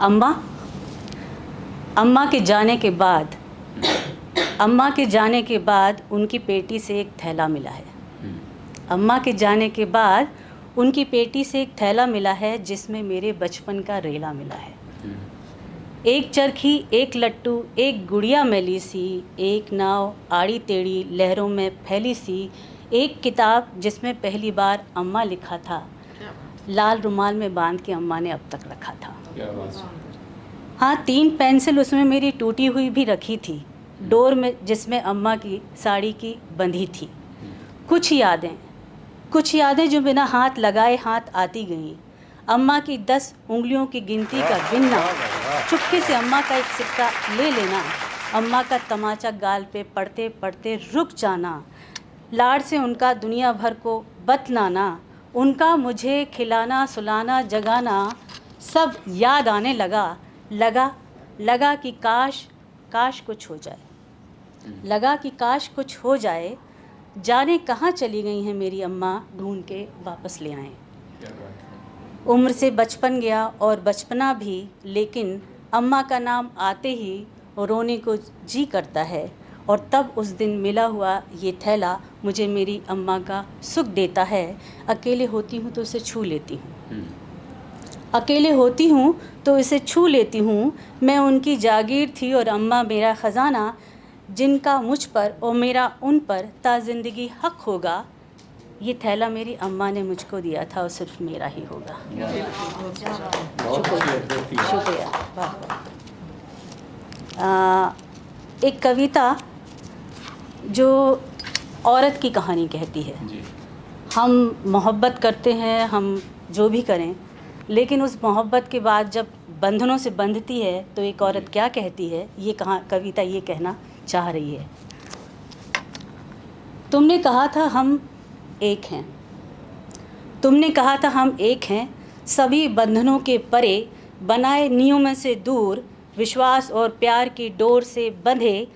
अम्मा अम्मा के जाने के बाद उनकी पेटी से एक थैला मिला है। अम्मा के जाने के बाद उनकी पेटी से एक थैला मिला है जिसमें मेरे बचपन का रेला मिला है। एक चरखी, एक लट्टू, एक गुड़िया मैली सी, एक नाव आड़ी टेढ़ी लहरों में फैली सी, एक किताब जिसमें पहली बार अम्मा लिखा था, लाल रुमाल में बांध के अम्मा ने अब तक रखा था। हाँ, 3 पेंसिल उसमें मेरी टूटी हुई भी रखी थी, डोर में जिसमें अम्मा की साड़ी की बंधी थी। कुछ यादें जो बिना हाथ लगाए हाथ आती गईं। अम्मा की 10 उंगलियों की गिनती का गिनना, चुपके से अम्मा का एक सिक्का ले लेना, अम्मा का तमाचा गाल पे पड़ते पड़ते रुक जाना, लाड़ से उनका दुनिया भर को बतलाना, उनका मुझे खिलाना सुलाना जगाना, सब याद आने लगा कि काश कुछ हो जाए। लगा कि काश कुछ हो जाए, जाने कहाँ चली गई हैं मेरी अम्मा, ढूंढ के वापस ले आएं। उम्र से बचपन गया और बचपना भी, लेकिन अम्मा का नाम आते ही रोने को जी करता है। और तब उस दिन मिला हुआ ये थैला मुझे मेरी अम्मा का सुख देता है। अकेले होती हूँ तो उसे छू लेती हूँ। मैं उनकी जागीर थी और अम्मा मेरा ख़जाना, जिनका मुझ पर और मेरा उन पर ता ज़िंदगी हक होगा। ये थैला मेरी अम्मा ने मुझको दिया था और सिर्फ मेरा ही होगा। शुक्रिया। एक कविता जो औरत की कहानी कहती है। हम मोहब्बत करते हैं, हम जो भी करें, लेकिन उस मोहब्बत के बाद जब बंधनों से बंधती है तो एक औरत क्या कहती है, ये कविता ये कहना चाह रही है। तुमने कहा था हम एक हैं, सभी बंधनों के परे, बनाए नियमों से दूर, विश्वास और प्यार की डोर से बंधे,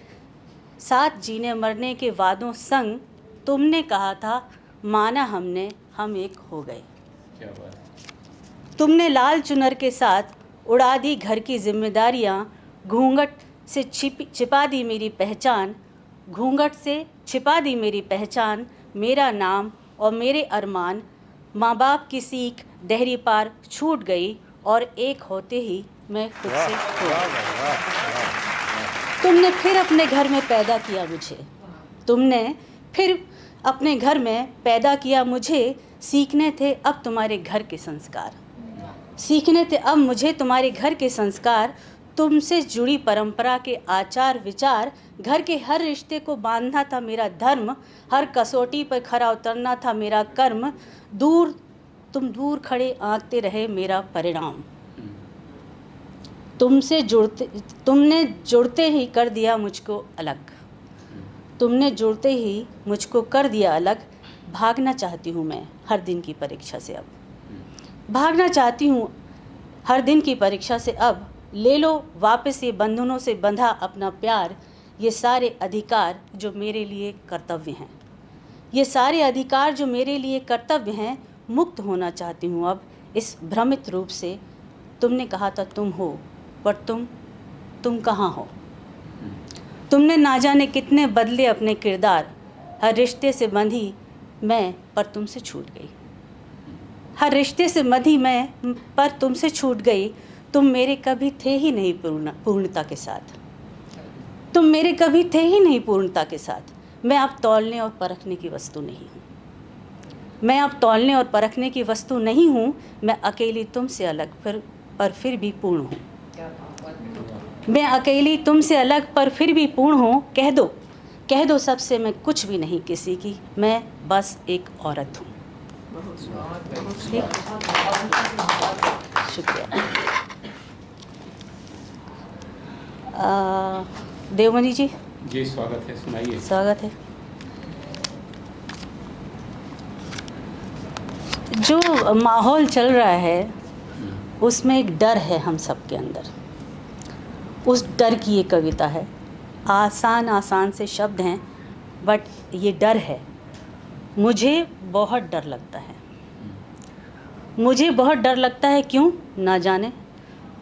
साथ जीने मरने के वादों संग। तुमने कहा था, माना हमने, हम एक हो गए। क्या बात। तुमने लाल चुनर के साथ उड़ा दी घर की जिम्मेदारियाँ, घूंघट से छिपा दी मेरी पहचान, मेरा नाम और मेरे अरमान, माँ बाप की सीख दहरी पार छूट गई और एक होते ही मैं खुद से खो गई। तुमने फिर अपने घर में पैदा किया मुझे, सीखने थे अब तुम्हारे घर के संस्कार, तुमसे जुड़ी परंपरा के आचार विचार, घर के हर रिश्ते को बांधना था मेरा धर्म, हर कसौटी पर खरा उतरना था मेरा कर्म, तुम दूर खड़े आंकते रहे मेरा परिणाम। तुमने जुड़ते ही कर दिया मुझको कर दिया अलग। भागना चाहती हूँ मैं हर दिन की परीक्षा से अब, ले लो वापस ये बंधनों से बंधा अपना प्यार, ये सारे अधिकार जो मेरे लिए कर्तव्य हैं, मुक्त होना चाहती हूँ अब इस भ्रमित रूप से। तुमने कहा था तुम हो, पर तुम कहाँ हो। तुमने ना जाने कितने बदले अपने किरदार, हर रिश्ते से बंधी मैं पर तुमसे छूट गई। तुम मेरे कभी थे ही नहीं पूर्णता के साथ। मैं अब तौलने और परखने की वस्तु नहीं हूँ। मैं अकेली तुमसे अलग पर फिर भी पूर्ण हूँ। कह दो सबसे मैं कुछ भी नहीं किसी की, मैं बस एक औरत हूँ। शुक्रिया। देवमणि जी स्वागत है, सुनाइए। स्वागत है। जो माहौल चल रहा है उसमें एक डर है हम सब के अंदर, उस डर की ये कविता है। आसान से शब्द हैं, बट ये डर है। मुझे बहुत डर लगता है। क्यों ना जाने।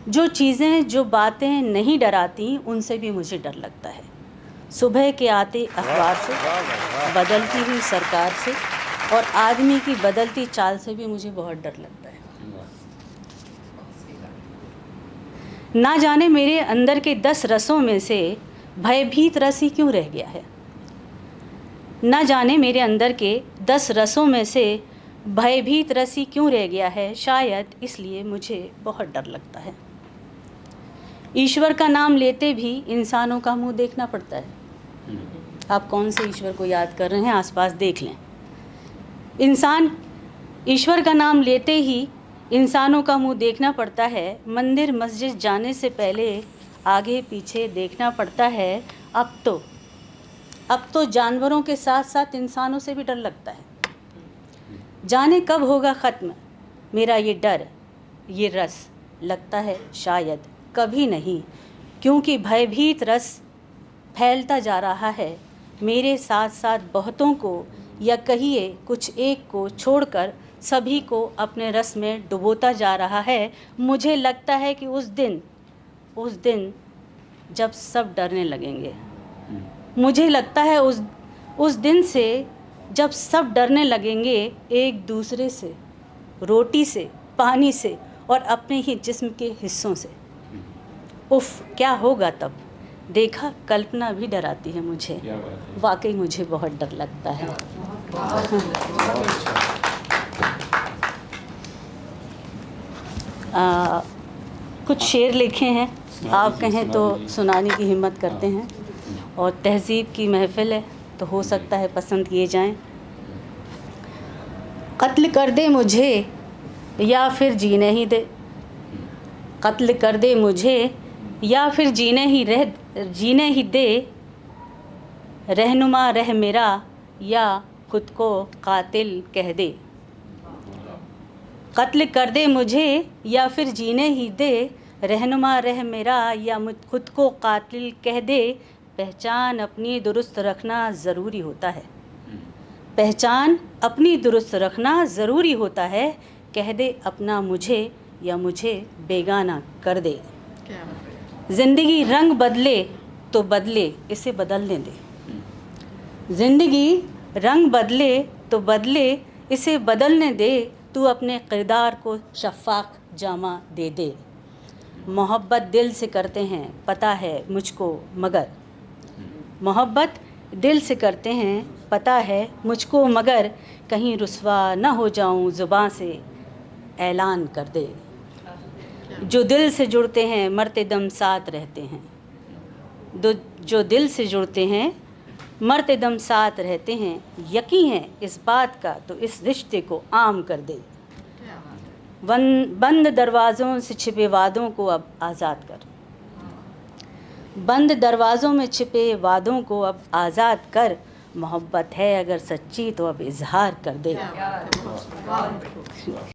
जो चीज़ें, जो बातें नहीं डराती, उनसे भी मुझे डर लगता है। सुबह के आते अखबार से, बदलती हुई सरकार से और आदमी की बदलती चाल से भी मुझे बहुत डर लगता है। ना जाने मेरे अंदर के 10 रसों में से भयभीत रस ही क्यों रह गया है। ना जाने मेरे अंदर के 10 रसों में से भयभीत रस ही क्यों रह गया है। शायद इसलिए मुझे बहुत डर लगता है। ईश्वर का नाम लेते भी इंसानों का मुंह देखना पड़ता है। आप कौन से ईश्वर को याद कर रहे हैं, आसपास देख लें। इंसान ईश्वर का नाम लेते ही इंसानों का मुंह देखना पड़ता है। मंदिर मस्जिद जाने से पहले आगे पीछे देखना पड़ता है। अब तो जानवरों के साथ साथ इंसानों से भी डर लगता है। जाने कब होगा ख़त्म मेरा ये डर, ये रस। लगता है शायद कभी नहीं, क्योंकि भयभीत रस फैलता जा रहा है मेरे साथ साथ बहुतों को, या कहिए कुछ एक को छोड़कर सभी को अपने रस में डुबोता जा रहा है। मुझे लगता है कि उस दिन जब सब डरने लगेंगे, मुझे लगता है उस दिन से जब सब डरने लगेंगे, एक दूसरे से, रोटी से, पानी से और अपने ही जिस्म के हिस्सों से। उफ, क्या होगा तब। देखा, कल्पना भी डराती है मुझे। वाकई मुझे बहुत डर लगता है। कुछ शेर लिखे हैं, आप कहें तो सुनाने की हिम्मत करते हैं। और तहज़ीब की महफ़िल है तो हो सकता है पसंद किए जाएं। कत्ल कर दे मुझे या फिर जीने ही दे, कत्ल कर दे मुझे या फिर जीने ही दे, रहनुमा रह मेरा या खुद को कातिल कह दे। कत्ल कर दे मुझे या फिर जीने ही दे, रहनुमा रह मेरा या खुद को कातिल कह दे। पहचान अपनी दुरुस्त रखना ज़रूरी होता है, पहचान अपनी दुरुस्त रखना ज़रूरी होता है। कह दे अपना मुझे या मुझे बेगाना कर दे। ज़िंदगी रंग बदले तो बदले, इसे बदलने दे। ज़िंदगी रंग बदले तो बदले, इसे बदलने दे। तू अपने किरदार को शफ़ाक़ जामा दे दे। मोहब्बत दिल से करते हैं पता है मुझको, मगर मोहब्बत दिल से करते हैं पता है मुझको, मगर कहीं रुस्वा न हो जाऊं ज़ुबान से ऐलान कर दे। जो दिल से जुड़ते हैं मरते दम साथ रहते हैं, जो दिल से जुड़ते हैं मरते दम साथ रहते हैं। यकीन है इस बात का तो इस रिश्ते को आम कर दे। बंद दरवाज़ों से छिपे वादों को अब आज़ाद कर, बंद दरवाज़ों में छिपे वादों को अब आज़ाद कर। मोहब्बत है अगर सच्ची तो अब इज़हार कर दे।